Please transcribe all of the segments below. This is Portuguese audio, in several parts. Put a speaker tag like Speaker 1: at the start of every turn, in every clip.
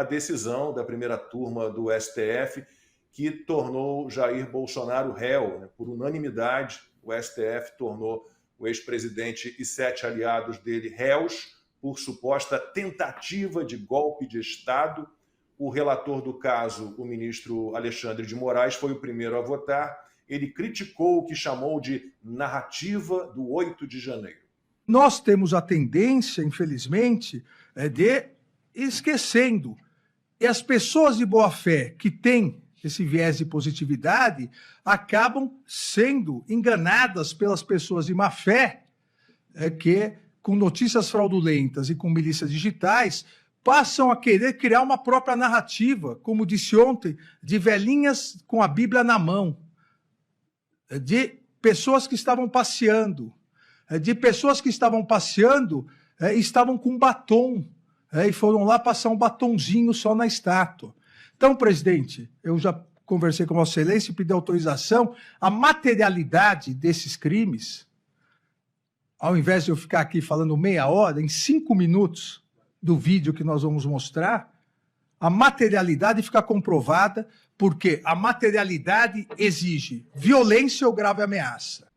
Speaker 1: a decisão da primeira turma do STF, que tornou Jair Bolsonaro réu, né? Por unanimidade, o STF tornou o ex-presidente e 7 aliados dele réus por suposta tentativa de golpe de Estado. O relator do caso, o ministro Alexandre de Moraes, foi o primeiro a votar. Ele criticou o que chamou de narrativa do 8 de janeiro.
Speaker 2: Nós temos a tendência, infelizmente, de esquecendo. E as pessoas de boa-fé que têm esse viés de positividade acabam sendo enganadas pelas pessoas de má-fé que, com notícias fraudulentas e com milícias digitais, passam a querer criar uma própria narrativa, como disse ontem, de velhinhas com a Bíblia na mão, de pessoas que estavam passeando, estavam com batom, e foram lá passar um batonzinho só na estátua. Então, presidente, eu já conversei com Vossa Excelência e pedi autorização. A materialidade desses crimes, ao invés de eu ficar aqui falando meia hora, em 5 minutos do vídeo que nós vamos mostrar, a materialidade fica comprovada, porque a materialidade exige violência ou grave ameaça.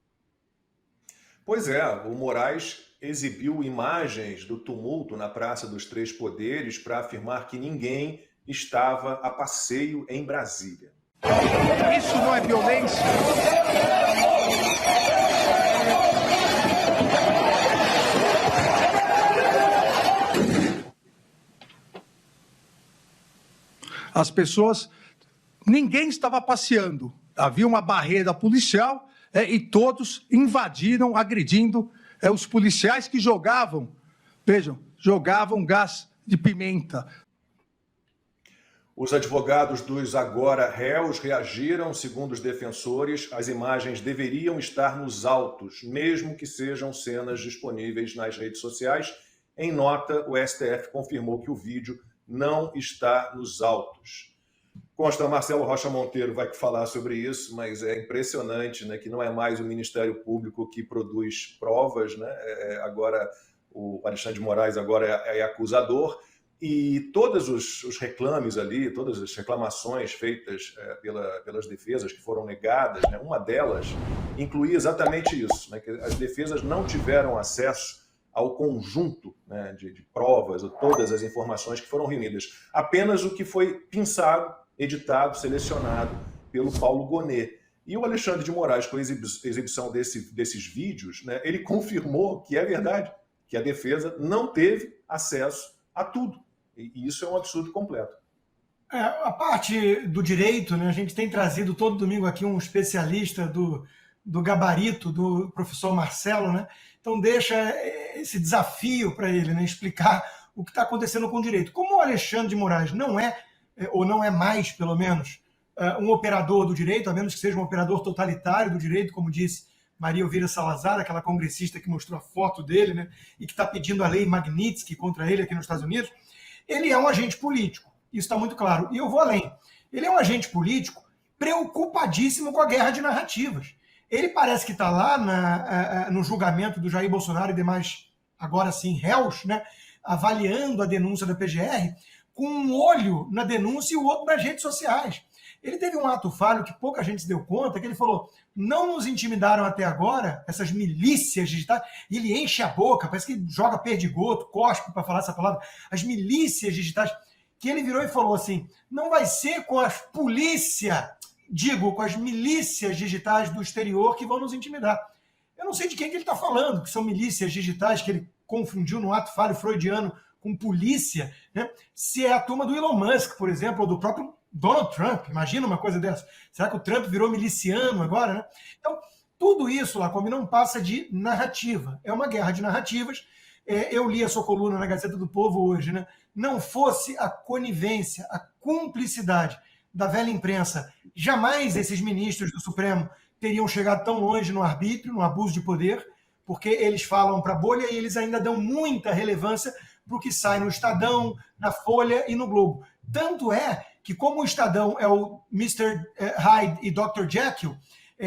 Speaker 1: Pois é, o Moraes exibiu imagens do tumulto na Praça dos Três Poderes para afirmar que ninguém estava a passeio em Brasília.
Speaker 2: Isso não é violência? As pessoas... Ninguém estava passeando. Havia uma barreira policial e todos invadiram, agredindo os policiais que jogavam, vejam, jogavam gás de pimenta.
Speaker 1: Os advogados dos agora réus reagiram. Segundo os defensores, as imagens deveriam estar nos autos, mesmo que sejam cenas disponíveis nas redes sociais. Em nota, o STF confirmou que o vídeo não está nos autos. Consta, Marcelo Rocha Monteiro vai falar sobre isso, mas é impressionante, né, que não é mais o Ministério Público que produz provas, né? Agora o Alexandre de Moraes agora é acusador. E todos os reclames ali, todas as reclamações feitas pelas defesas que foram negadas, né, uma delas incluía exatamente isso, né, que as defesas não tiveram acesso ao conjunto, né, de provas, ou todas as informações que foram reunidas. Apenas o que foi pensado, editado, selecionado pelo Paulo Gonet. E o Alexandre de Moraes, com a exibição desses vídeos, né, ele confirmou que é verdade, que a defesa não teve acesso a tudo. E isso é um absurdo completo.
Speaker 3: A parte do direito, né, a gente tem trazido todo domingo aqui um especialista do gabarito, do professor Marcelo, né? Então deixa esse desafio para ele, né, explicar o que está acontecendo com o direito. Como o Alexandre de Moraes não é, ou não é mais, pelo menos, um operador do direito, a menos que seja um operador totalitário do direito, como disse Maria Elvira Salazar, aquela congressista que mostrou a foto dele, né, e que está pedindo a lei Magnitsky contra ele aqui nos Estados Unidos, ele é um agente político, isso está muito claro. E eu vou além. Ele é um agente político preocupadíssimo com a guerra de narrativas. Ele parece que está lá no julgamento do Jair Bolsonaro e demais, agora sim, réus, né, avaliando a denúncia da PGR, com um olho na denúncia e o outro nas redes sociais. Ele teve um ato falho que pouca gente se deu conta, que ele falou, não nos intimidaram até agora, essas milícias digitais, e ele enche a boca, parece que joga perdigoto, cospe para falar essa palavra, as milícias digitais, que ele virou e falou assim, não vai ser com as com as milícias digitais do exterior que vão nos intimidar. Eu não sei de quem que ele está falando, que são milícias digitais, que ele confundiu no ato falho freudiano com polícia, né? Se é a turma do Elon Musk, por exemplo, ou do próprio Donald Trump, imagina uma coisa dessa. Será que o Trump virou miliciano agora, né? Então, tudo isso, Lacombe, não passa de narrativa. É uma guerra de narrativas. Eu li a sua coluna na Gazeta do Povo hoje, né? Não fosse a conivência, a cumplicidade da velha imprensa, jamais esses ministros do Supremo teriam chegado tão longe no arbítrio, no abuso de poder, porque eles falam para a bolha e eles ainda dão muita relevância para o que sai no Estadão, na Folha e no Globo. Tanto é que, como o Estadão é o Mr. Hyde e Dr. Jekyll,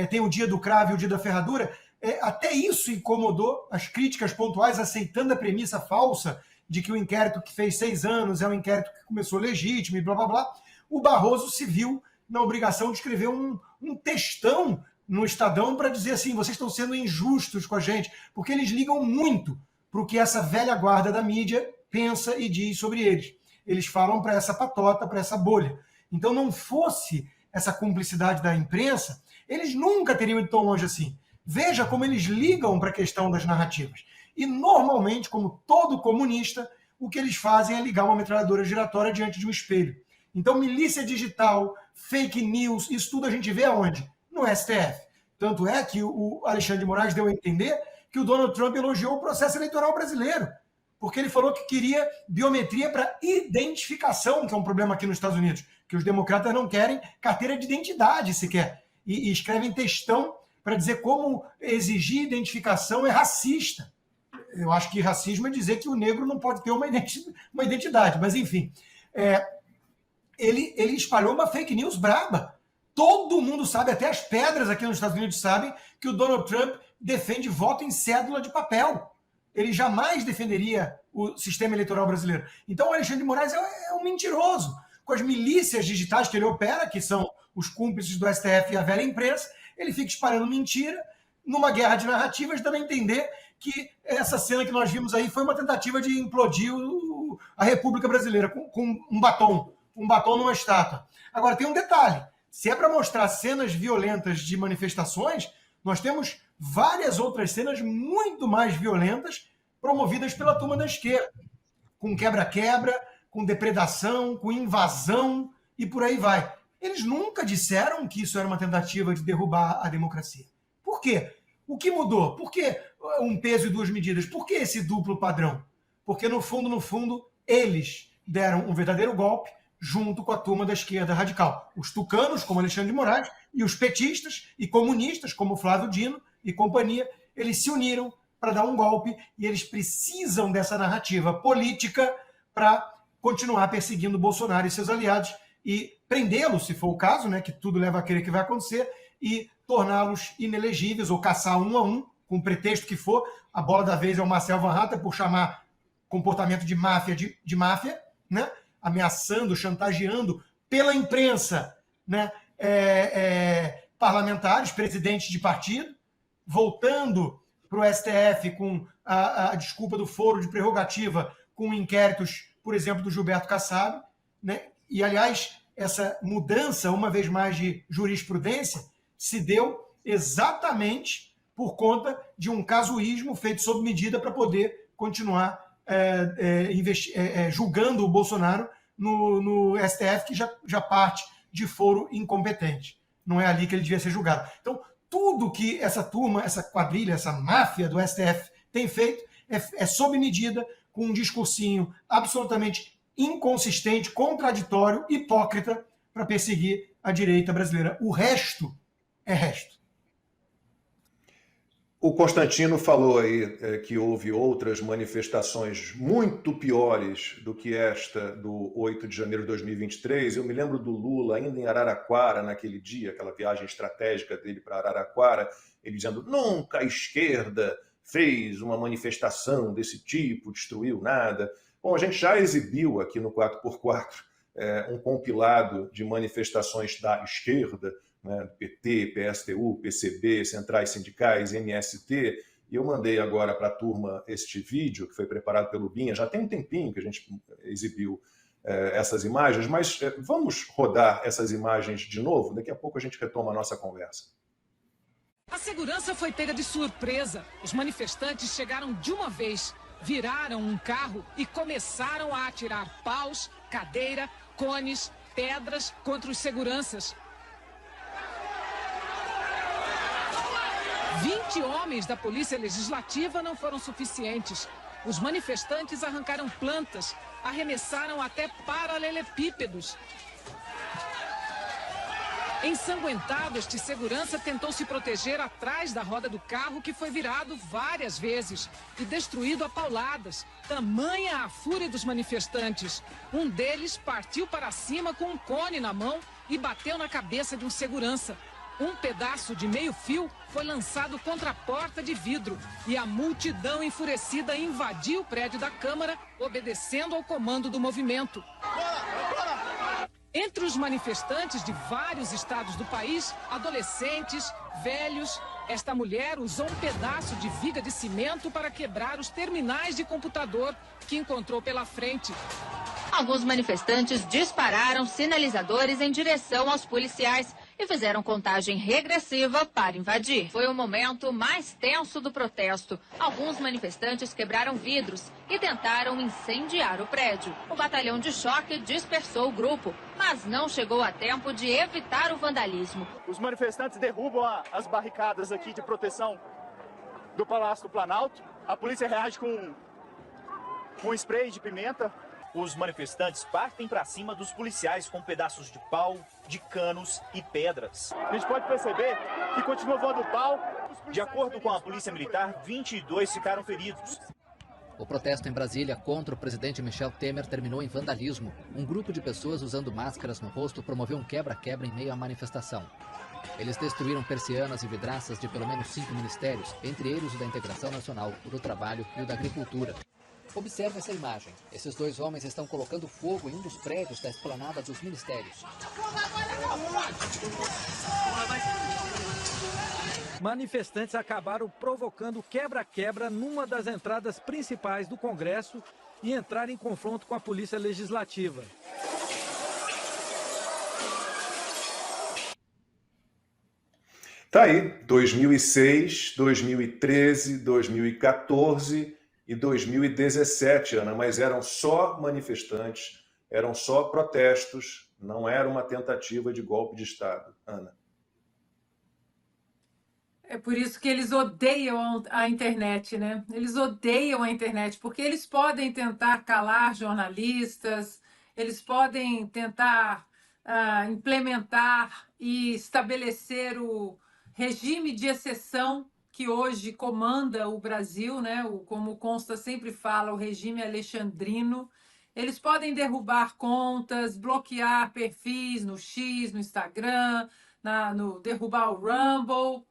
Speaker 3: tem o dia do cravo e o dia da ferradura, até isso incomodou as críticas pontuais, aceitando a premissa falsa de que o inquérito que fez 6 anos é um inquérito que começou legítimo e blá, blá, blá, o Barroso se viu na obrigação de escrever um textão no Estadão para dizer assim, vocês estão sendo injustos com a gente, porque eles ligam muito para o que essa velha guarda da mídia pensa e diz sobre eles. Eles falam para essa patota, para essa bolha. Então, não fosse essa cumplicidade da imprensa, eles nunca teriam ido tão longe assim. Veja como eles ligam para a questão das narrativas. E, normalmente, como todo comunista, o que eles fazem é ligar uma metralhadora giratória diante de um espelho. Então, milícia digital, fake news, isso tudo a gente vê aonde? No STF. Tanto é que o Alexandre de Moraes deu a entender que o Donald Trump elogiou o processo eleitoral brasileiro, porque ele falou que queria biometria para identificação, que é um problema aqui nos Estados Unidos, que os democratas não querem carteira de identidade sequer, e escrevem textão para dizer como exigir identificação é racista. Eu acho que racismo é dizer que o negro não pode ter uma identidade, mas enfim. Ele espalhou uma fake news braba. Todo mundo sabe, até as pedras aqui nos Estados Unidos sabem, que o Donald Trump defende voto em cédula de papel. Ele jamais defenderia o sistema eleitoral brasileiro. Então o Alexandre de Moraes é um mentiroso. Com as milícias digitais que ele opera, que são os cúmplices do STF e a velha imprensa, ele fica espalhando mentira numa guerra de narrativas, dando a entender que essa cena que nós vimos aí foi uma tentativa de implodir a República Brasileira com um batom numa estátua. Agora, tem um detalhe. Se é para mostrar cenas violentas de manifestações, nós temos várias outras cenas muito mais violentas promovidas pela turma da esquerda, com quebra-quebra, com depredação, com invasão e por aí vai. Eles nunca disseram que isso era uma tentativa de derrubar a democracia. Por quê? O que mudou? Por que um peso e duas medidas? Por que esse duplo padrão? Porque, no fundo, eles deram um verdadeiro golpe junto com a turma da esquerda radical. Os tucanos, como Alexandre de Moraes, e os petistas e comunistas, como Flávio Dino e companhia, eles se uniram para dar um golpe e eles precisam dessa narrativa política para continuar perseguindo Bolsonaro e seus aliados e prendê-los, se for o caso, né, que tudo leva a crer que vai acontecer, e torná-los inelegíveis ou caçar um a um, com o pretexto que for. A bola da vez é o Marcel Van Hatten por chamar comportamento de máfia de máfia, né? Ameaçando, chantageando pela imprensa, né? Parlamentares, presidentes de partido, voltando para o STF com a desculpa do foro de prerrogativa com inquéritos, por exemplo, do Gilberto Kassab, né? E, aliás, essa mudança, uma vez mais, de jurisprudência se deu exatamente por conta de um casuísmo feito sob medida para poder continuar julgando o Bolsonaro no STF, que já parte de foro incompetente. Não é ali que ele devia ser julgado. Então, tudo que essa turma, essa quadrilha, essa máfia do STF tem feito é sob medida, com um discursinho absolutamente inconsistente, contraditório, hipócrita, para perseguir a direita brasileira. O resto é resto.
Speaker 1: O Constantino falou aí que houve outras manifestações muito piores do que esta do 8 de janeiro de 2023. Eu me lembro do Lula ainda em Araraquara naquele dia, aquela viagem estratégica dele para Araraquara, ele dizendo: nunca a esquerda fez uma manifestação desse tipo, destruiu nada. Bom, a gente já exibiu aqui no 4x4 um compilado de manifestações da esquerda, né, PT, PSTU, PCB, Centrais Sindicais, MST, e eu mandei agora para a turma este vídeo, que foi preparado pelo Binha, já tem um tempinho que a gente exibiu essas imagens, mas vamos rodar essas imagens de novo, daqui a pouco a gente retoma a nossa conversa.
Speaker 4: A segurança foi pega de surpresa. Os manifestantes chegaram de uma vez, viraram um carro e começaram a atirar paus, cadeira, cones, pedras contra os seguranças. 20 homens da Polícia Legislativa não foram suficientes. Os manifestantes arrancaram plantas, arremessaram até paralelepípedos. Ensanguentado, este segurança tentou se proteger atrás da roda do carro, que foi virado várias vezes e destruído a pauladas. Tamanha a fúria dos manifestantes. Um deles partiu para cima com um cone na mão e bateu na cabeça de um segurança. Um pedaço de meio fio foi lançado contra a porta de vidro e a multidão enfurecida invadiu o prédio da Câmara, obedecendo ao comando do movimento. Entre os manifestantes de vários estados do país, adolescentes, velhos, esta mulher usou um pedaço de viga de cimento para quebrar os terminais de computador que encontrou pela frente.
Speaker 5: Alguns manifestantes dispararam sinalizadores em direção aos policiais e fizeram contagem regressiva para invadir. Foi o momento mais tenso do protesto. Alguns manifestantes quebraram vidros e tentaram incendiar o prédio. O batalhão de choque dispersou o grupo, mas não chegou a tempo de evitar o vandalismo.
Speaker 6: Os manifestantes derrubam as barricadas aqui de proteção do Palácio do Planalto. A polícia reage com spray de pimenta.
Speaker 7: Os manifestantes partem para cima dos policiais com pedaços de pau, de canos e pedras.
Speaker 6: A gente pode perceber que continua voando pau.
Speaker 7: De acordo com a Polícia Militar, 22 ficaram feridos.
Speaker 8: O protesto em Brasília contra o presidente Michel Temer terminou em vandalismo. Um grupo de pessoas usando máscaras no rosto promoveu um quebra-quebra em meio à manifestação. Eles destruíram persianas e vidraças de pelo menos 5 ministérios, entre eles o da Integração Nacional, o do Trabalho e o da Agricultura. Observe essa imagem. Esses dois homens estão colocando fogo em um dos prédios da esplanada dos ministérios.
Speaker 9: Manifestantes acabaram provocando quebra-quebra numa das entradas principais do Congresso e entraram em confronto com a Polícia Legislativa.
Speaker 1: Tá aí, 2006, 2013, 2014 e 2017, Ana, mas eram só manifestantes, eram só protestos, não era uma tentativa de golpe de Estado. Ana.
Speaker 10: É por isso que eles odeiam a internet, né? Eles odeiam a internet, porque eles podem tentar calar jornalistas, eles podem tentar implementar e estabelecer o regime de exceção que hoje comanda o Brasil, né? Como o Consta sempre fala, o regime alexandrino. Eles podem derrubar contas, bloquear perfis no X, no Instagram, derrubar o Rumble.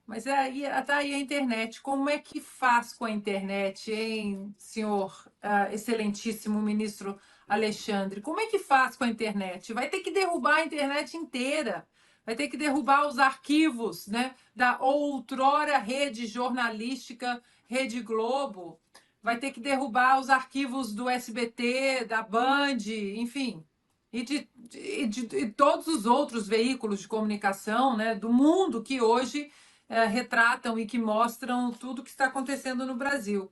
Speaker 10: Mas tá aí a internet. Como é que faz com a internet, hein, senhor excelentíssimo ministro Alexandre? Como é que faz com a internet? Vai ter que derrubar a internet inteira. Vai ter que derrubar os arquivos, né, da outrora rede jornalística Rede Globo. Vai ter que derrubar os arquivos do SBT, da Band, enfim, e de todos os outros veículos de comunicação, né, do mundo que hoje retratam e que mostram tudo o que está acontecendo no Brasil.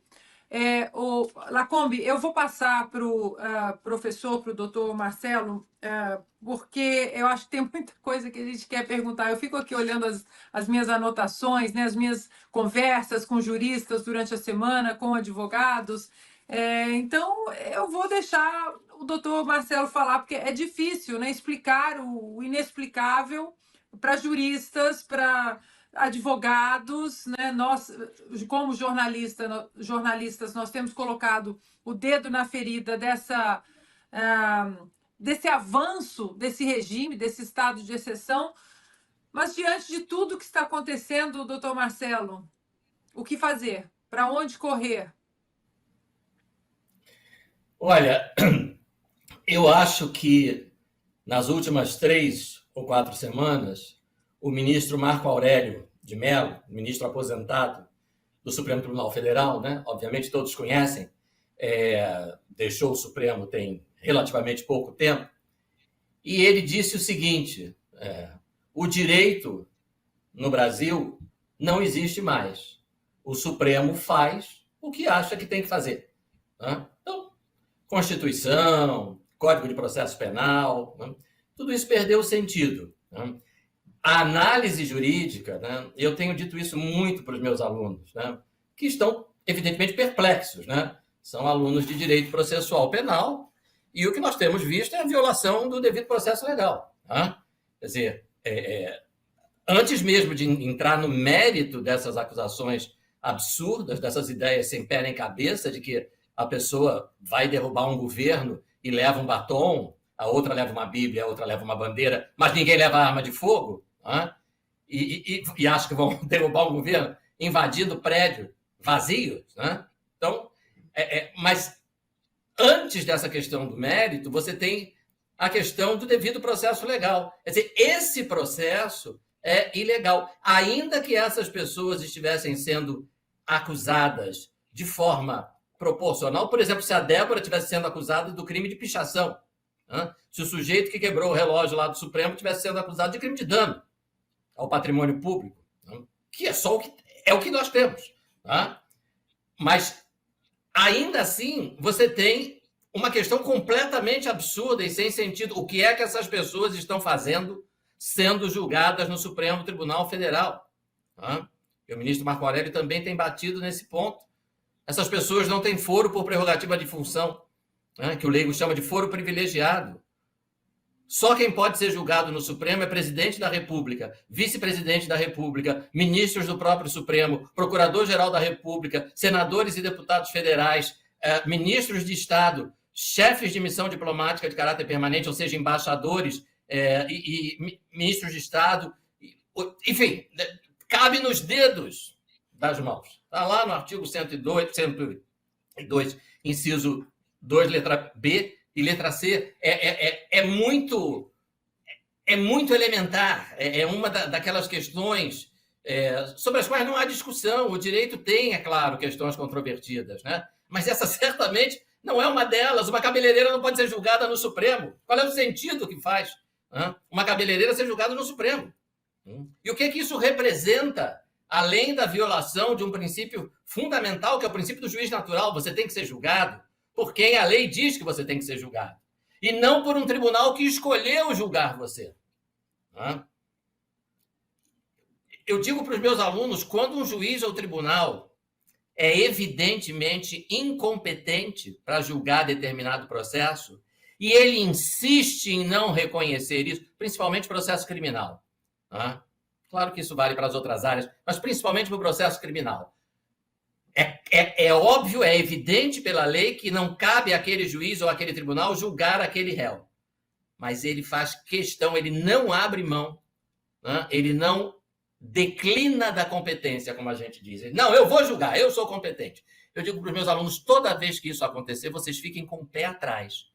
Speaker 10: Lacombe, eu vou passar para o professor, para o doutor Marcelo, porque eu acho que tem muita coisa que a gente quer perguntar. Eu fico aqui olhando as minhas anotações, né, as minhas conversas com juristas durante a semana, com advogados. Então, eu vou deixar o doutor Marcelo falar, porque é difícil, né, explicar o inexplicável para juristas, para advogados, né? Nós, como jornalistas, nós temos colocado o dedo na ferida desse avanço, desse regime, desse estado de exceção. Mas, diante de tudo que está acontecendo, doutor Marcelo, o que fazer? Para onde correr?
Speaker 11: Olha, eu acho que nas últimas 3 ou 4 semanas, o ministro Marco Aurélio de Mello, ministro aposentado do Supremo Tribunal Federal, né? Obviamente todos conhecem, deixou o Supremo tem relativamente pouco tempo, e ele disse o seguinte: o direito no Brasil não existe mais. O Supremo faz o que acha que tem que fazer. Né? Então, Constituição, Código de Processo Penal, né? Tudo isso perdeu o sentido. Né? A análise jurídica, né? Eu tenho dito isso muito para os meus alunos, né? Que estão, evidentemente, perplexos. Né? São alunos de direito processual penal e o que nós temos visto é a violação do devido processo legal. Né? Quer dizer, antes mesmo de entrar no mérito dessas acusações absurdas, dessas ideias sem pé nem cabeça, de que a pessoa vai derrubar um governo e leva um batom, a outra leva uma bíblia, a outra leva uma bandeira, mas ninguém leva arma de fogo, né? e acham que vão derrubar o governo invadindo prédio vazio, né? Então, mas antes dessa questão do mérito, você tem a questão do devido processo legal. Quer dizer, esse processo é ilegal, ainda que essas pessoas estivessem sendo acusadas de forma proporcional. Por exemplo, se a Débora estivesse sendo acusada do crime de pichação, né? Se o sujeito que quebrou o relógio lá do Supremo estivesse sendo acusado de crime de dano ao patrimônio público, né? Que é só o que nós temos. Tá? Mas, ainda assim, você tem uma questão completamente absurda e sem sentido. O que é que essas pessoas estão fazendo sendo julgadas no Supremo Tribunal Federal? Tá? E o ministro Marco Aurélio também tem batido nesse ponto. Essas pessoas não têm foro por prerrogativa de função, né, que o leigo chama de foro privilegiado. Só quem pode ser julgado no Supremo é presidente da República, vice-presidente da República, ministros do próprio Supremo, procurador-geral da República, senadores e deputados federais, ministros de Estado, chefes de missão diplomática de caráter permanente, ou seja, embaixadores e ministros de Estado. Enfim, cabe nos dedos das mãos. Está lá no artigo 102, inciso 2, letra B e letra C. É muito elementar. É uma daquelas questões sobre as quais não há discussão. O direito tem, é claro, questões controvertidas, né? Mas essa certamente não é uma delas. Uma cabeleireira não pode ser julgada no Supremo. Qual é o sentido que faz, né, uma cabeleireira ser julgada no Supremo? E o que isso representa, além da violação de um princípio fundamental, que é o princípio do juiz natural? Você tem que ser julgado por quem a lei diz que você tem que ser julgado, e não por um tribunal que escolheu julgar você. Eu digo para os meus alunos, quando um juiz ou tribunal é evidentemente incompetente para julgar determinado processo, e ele insiste em não reconhecer isso, principalmente processo criminal. Claro que isso vale para as outras áreas, mas principalmente para o processo criminal. É óbvio, é evidente pela lei que não cabe àquele juiz ou àquele tribunal julgar aquele réu. Mas ele faz questão, ele não abre mão, né? Ele não declina da competência, como a gente diz. Não, eu vou julgar, eu sou competente. Eu digo para os meus alunos, toda vez que isso acontecer, vocês fiquem com o pé atrás.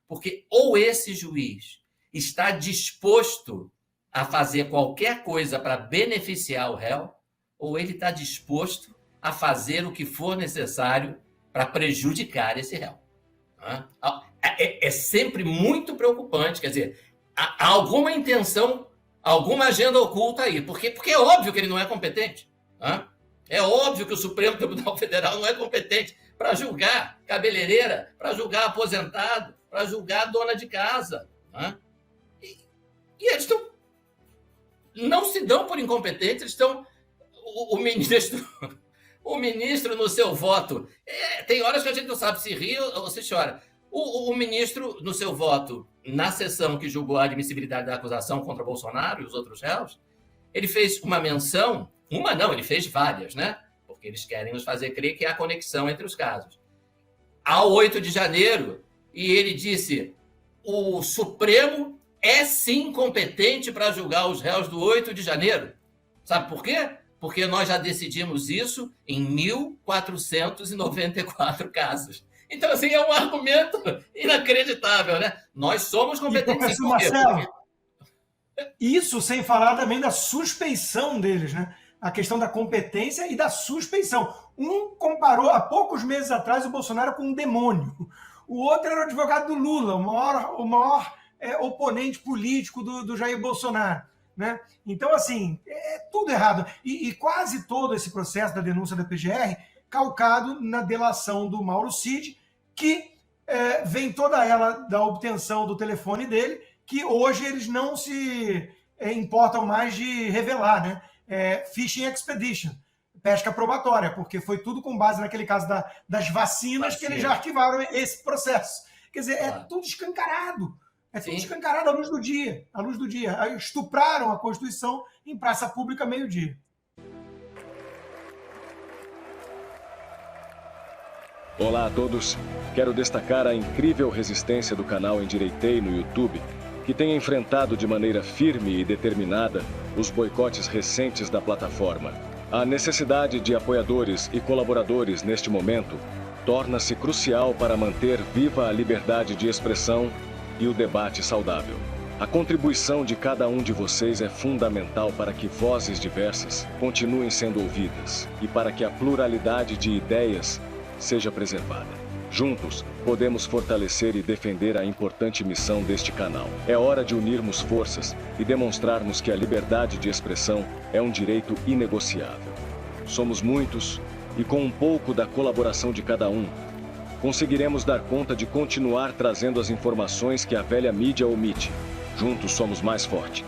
Speaker 11: Porque ou esse juiz está disposto a fazer qualquer coisa para beneficiar o réu, ou ele está disposto a fazer o que for necessário para prejudicar esse réu. É sempre muito preocupante, quer dizer, há alguma intenção, alguma agenda oculta aí, porque é óbvio que ele não é competente. É óbvio que o Supremo Tribunal Federal não é competente para julgar cabeleireira, para julgar aposentado, para julgar dona de casa. E eles não se dão por incompetentes, eles estão... O ministro, no seu voto... tem horas que a gente não sabe se ri ou se chora. O ministro, no seu voto, na sessão que julgou a admissibilidade da acusação contra Bolsonaro e os outros réus, ele fez uma menção... Uma não, ele fez várias, né? Porque eles querem nos fazer crer que há conexão entre os casos. Ao 8 de janeiro, e ele disse: o Supremo é sim competente para julgar os réus do 8 de janeiro. Sabe por quê? Porque nós já decidimos isso em 1.494 casos. Então, assim, é um argumento inacreditável, né? Nós somos competentes.
Speaker 3: Marcelo, isso sem falar também da suspeição deles, né? A questão da competência e da suspeição. Um comparou, há poucos meses atrás, o Bolsonaro com um demônio. O outro era o advogado do Lula, o maior oponente político do Jair Bolsonaro. Né? Então, assim, é tudo errado. E quase todo esse processo da denúncia da PGR calcado na delação do Mauro Cid, que vem toda ela da obtenção do telefone dele, que hoje eles não se importam mais de revelar, né? Fishing Expedition, pesca probatória, porque foi tudo com base naquele caso das vacinas que eles já arquivaram esse processo. Quer dizer, é tudo escancarado. É tudo escancarado à luz do dia. À luz do dia. Estupraram a Constituição em praça pública meio-dia.
Speaker 12: Olá a todos. Quero destacar a incrível resistência do canal Endireitei no YouTube, que tem enfrentado de maneira firme e determinada os boicotes recentes da plataforma. A necessidade de apoiadores e colaboradores neste momento torna-se crucial para manter viva a liberdade de expressão e o debate saudável. A contribuição de cada um de vocês é fundamental para que vozes diversas continuem sendo ouvidas e para que a pluralidade de ideias seja preservada. Juntos, podemos fortalecer e defender a importante missão deste canal. É hora de unirmos forças e demonstrarmos que a liberdade de expressão é um direito inegociável. Somos muitos e com um pouco da colaboração de cada um, conseguiremos dar conta de continuar trazendo as informações que a velha mídia omite. Juntos somos mais fortes.